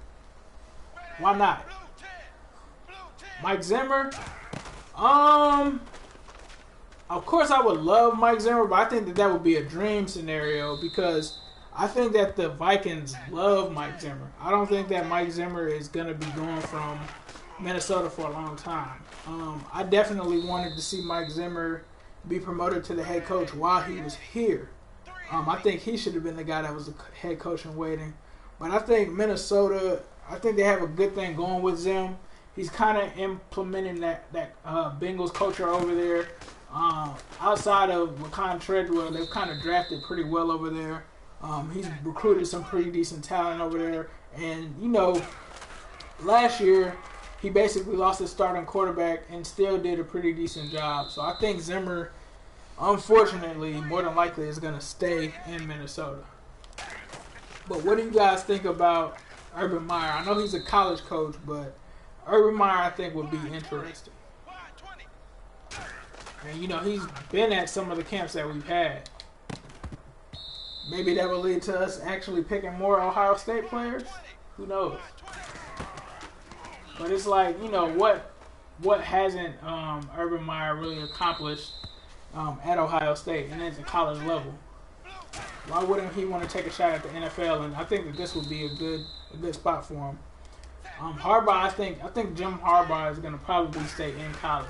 Why not? Mike Zimmer? Of course I would love Mike Zimmer, but I think that would be a dream scenario, because I think that the Vikings love Mike Zimmer. I don't think that Mike Zimmer is going to be going from Minnesota for a long time. I definitely wanted to see Mike Zimmer be promoted to the head coach while he was here. I think he should have been the guy that was the head coach in waiting. But I think Minnesota, I think they have a good thing going with Zim. He's kind of implementing that Bengals culture over there. Outside of Laquan Treadwell, they've kind of drafted pretty well over there. He's recruited some pretty decent talent over there. And, last year, he basically lost his starting quarterback and still did a pretty decent job. So I think Zimmer, unfortunately, more than likely is going to stay in Minnesota. But what do you guys think about Urban Meyer? I know he's a college coach, but Urban Meyer, I think, would be interesting. And, he's been at some of the camps that we've had. Maybe that will lead to us actually picking more Ohio State players. Who knows? But it's like, what hasn't Urban Meyer really accomplished at Ohio State and at the college level? Why wouldn't he want to take a shot at the NFL? And I think that this would be a good spot for him. Harbaugh, I think Jim Harbaugh is going to probably stay in college.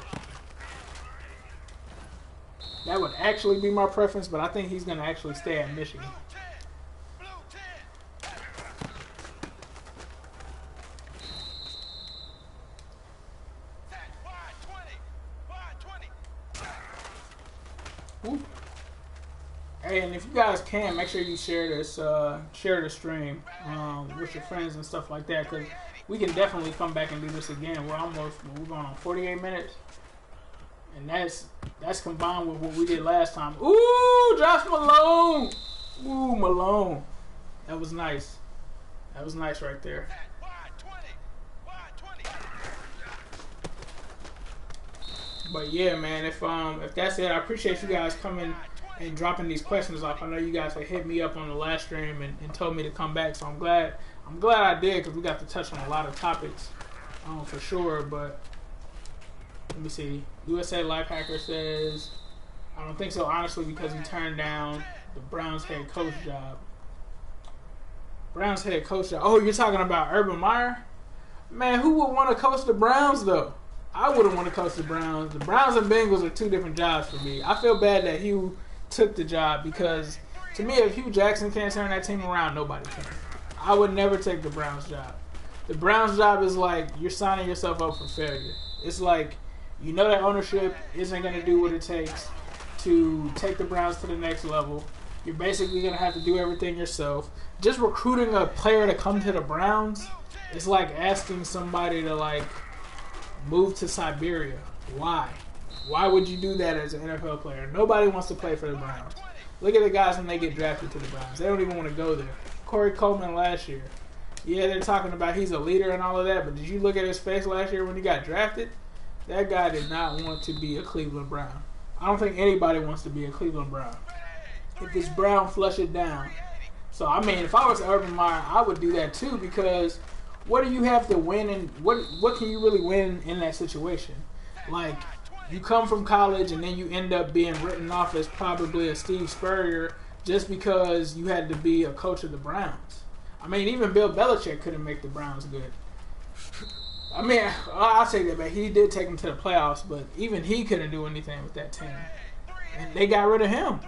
That would actually be my preference, but I think he's going to actually stay at Michigan. Ooh. Hey, and if you guys can, make sure you share the stream with your friends and stuff like that, because we can definitely come back and do this again. We're going on 48 minutes, and that's combined with what we did last time. Ooh, Josh Malone. Ooh, Malone. That was nice. That was nice right there. But yeah, man, if that's it, I appreciate you guys coming and dropping these questions off. I know you guys had hit me up on the last stream and told me to come back, so I'm glad I did, because we got to touch on a lot of topics for sure. But let me see. USA Lifehacker says, I don't think so, honestly, because he turned down the Browns head coach job. Browns head coach job. Oh, you're talking about Urban Meyer? Man, who would want to coach the Browns, though? I wouldn't want to coach the Browns. The Browns and Bengals are two different jobs for me. I feel bad that Hugh took the job, because to me, if Hugh Jackson can't turn that team around, nobody can. I would never take the Browns job. The Browns job is like you're signing yourself up for failure. It's like that ownership isn't going to do what it takes to take the Browns to the next level. You're basically going to have to do everything yourself. Just recruiting a player to come to the Browns is like asking somebody to move to Siberia. Why? Why would you do that as an NFL player? Nobody wants to play for the Browns. Look at the guys when they get drafted to the Browns. They don't even want to go there. Corey Coleman last year. Yeah, they're talking about he's a leader and all of that, but did you look at his face last year when he got drafted? That guy did not want to be a Cleveland Brown. I don't think anybody wants to be a Cleveland Brown. if it's brown, flush it down. So, I mean, if I was Urban Meyer, I would do that too, because what do you have to win, and what can you really win in that situation? Like, you come from college and then you end up being written off as probably a Steve Spurrier just because you had to be a coach of the Browns. I mean, even Bill Belichick couldn't make the Browns good. I mean, I'll say that, but he did take them to the playoffs, but even he couldn't do anything with that team. And they got rid of him.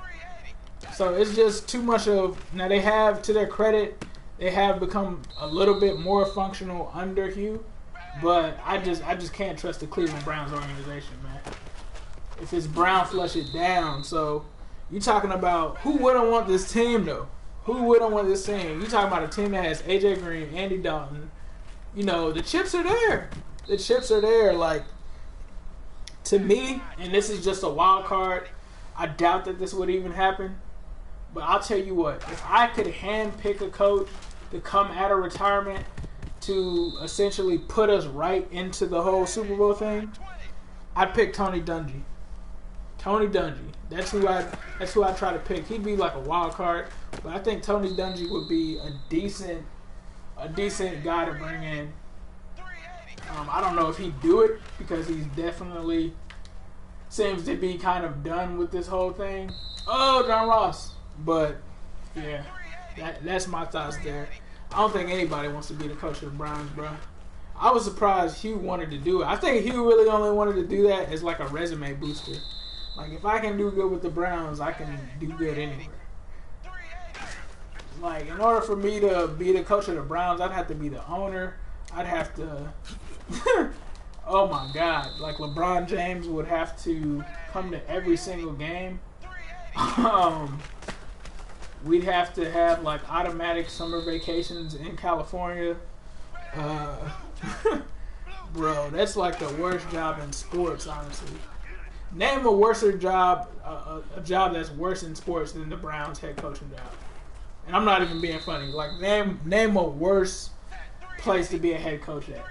So it's just too much of, now they have, to their credit, they have become a little bit more functional under Hugh, but I just can't trust the Cleveland Browns organization, man. If it's brown, flush it down. So you talking about who wouldn't want this team, though? Who wouldn't want this team? You talking about a team that has AJ Green, Andy Dalton. You know, the chips are there. The chips are there. Like, to me, and this is just a wild card, I doubt that this would even happen. But I'll tell you what, if I could handpick a coach to come out of retirement to essentially put us right into the whole Super Bowl thing, I'd pick Tony Dungy. Tony Dungy. That's who I try to pick. He'd be like a wild card, but I think Tony Dungy would be a decent guy to bring in. I don't know if he'd do it because he's definitely seems to be kind of done with this whole thing. Oh, John Ross. But yeah, that's my thoughts there. I don't think anybody wants to be the coach of the Browns, bro. I was surprised Hugh wanted to do it. I think Hugh really only wanted to do that as like a resume booster. Like, if I can do good with the Browns, I can do good anywhere. Like, in order for me to be the coach of the Browns, I'd have to be the owner. I'd have to... oh, my God. Like, LeBron James would have to come to every single game. We'd have to have, like, automatic summer vacations in California. Bro, that's, like, the worst job in sports, honestly. Name a worser job, a job that's worse in sports than the Browns head coaching job. And I'm not even being funny. Like, name a worse place to be a head coach at.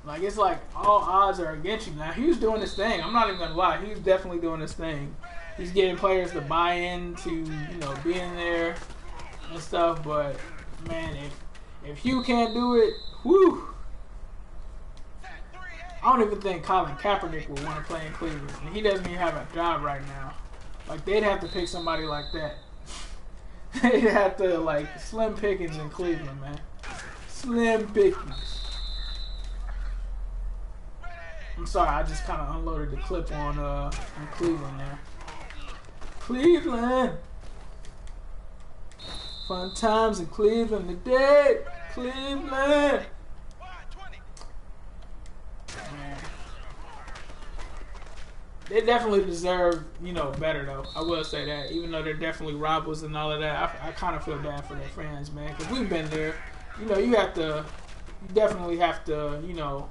Like, it's like all odds are against you. Now, Hugh's doing this thing. I'm not even going to lie. He's definitely doing this thing. He's getting players to buy into, you know, being there and stuff. But, man, if Hugh can't do it, whew. I don't even think Colin Kaepernick would want to play in Cleveland. And he doesn't even have a job right now. Like, they'd have to pick somebody like that. They'd have to, like, Slim Pickens in Cleveland, man. Slim Pickens. I'm sorry, I just kind of unloaded the clip on Cleveland there. Cleveland. Fun times in Cleveland today. Cleveland. They definitely deserve, you know, better, though. I will say that. Even though they're definitely robbers and all of that, I kind of feel bad for their fans, man. Because we've been there. You know, you definitely have to, you know,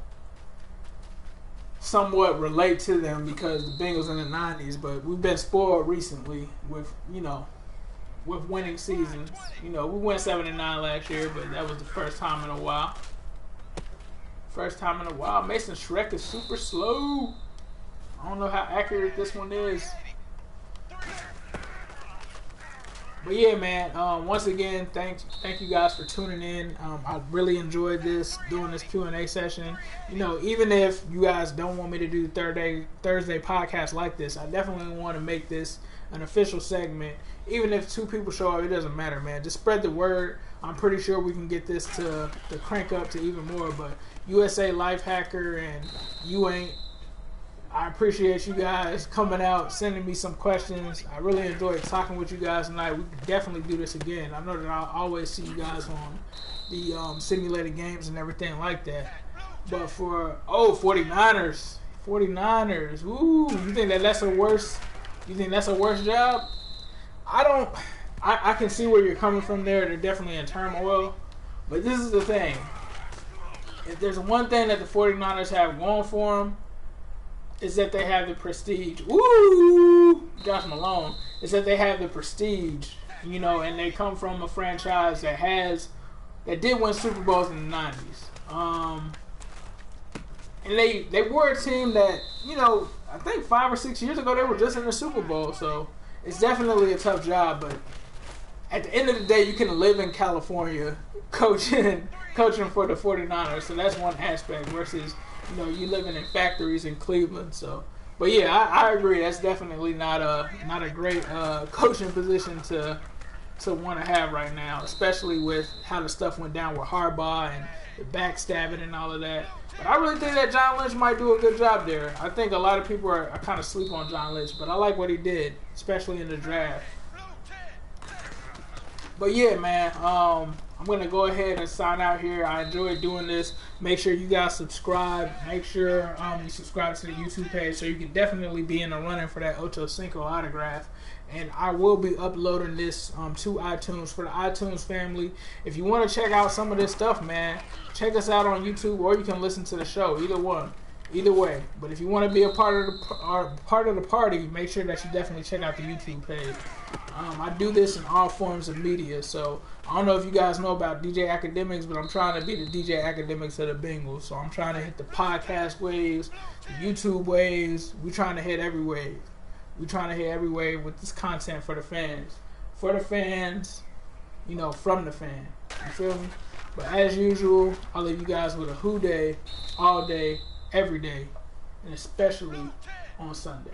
somewhat relate to them because the Bengals in the 90s. But we've been spoiled recently with, you know, with winning seasons. You know, we went 7-9 last year, but that was the first time in a while. First time in a while. Mason Shrek is super slow. I don't know how accurate this one is. But yeah, man, once again, thank you guys for tuning in. I really enjoyed doing this Q&A session. You know, even if you guys don't want me to do Thursday podcast like this, I definitely want to make this an official segment. Even if 2 people show up, it doesn't matter, man. Just spread the word. I'm pretty sure we can get this to crank up to even more. But USA Life Hacker and You Ain't, I appreciate you guys coming out, sending me some questions. I really enjoyed talking with you guys tonight. We can definitely do this again. I know that I'll always see you guys on the simulated games and everything like that. But for 49ers. Ooh, you think that's a worse? You think that's a worse job? I can see where you're coming from there. They're definitely in turmoil. But this is the thing. If there's one thing that the 49ers have going for them, is that they have the prestige. Woo! Josh Malone. Is that they have the prestige, you know, and they come from a franchise that did win Super Bowls in the 90s. And they were a team that, you know, I think 5 or 6 years ago they were just in the Super Bowl. So it's definitely a tough job, but at the end of the day, you can live in California coaching for the 49ers. So that's one aspect versus, you know, you living in factories in Cleveland. So, but yeah, I agree. That's definitely not a great coaching position to want to have right now, especially with how the stuff went down with Harbaugh and the backstabbing and all of that. But I really think that John Lynch might do a good job there. I think a lot of people are kind of sleep on John Lynch, but I like what he did, especially in the draft. But yeah, man, I'm going to go ahead and sign out here. I enjoyed doing this. Make sure you guys subscribe. Make sure you subscribe to the YouTube page so you can definitely be in the running for that Ocho Cinco autograph. And I will be uploading this to iTunes for the iTunes family. If you want to check out some of this stuff, man, check us out on YouTube, or you can listen to the show. Either one. Either way. But if you want to be a part of the party, make sure that you definitely check out the YouTube page. I do this in all forms of media, so I don't know if you guys know about DJ Academics, but I'm trying to be the DJ Academics of the Bengals. So I'm trying to hit the podcast waves, the YouTube waves. We're trying to hit every wave. We're trying to hit every wave with this content for the fans. For the fans, you know, from the fan. You feel me? But as usual, I'll leave you guys with a who day, all day, every day, and especially on Sunday.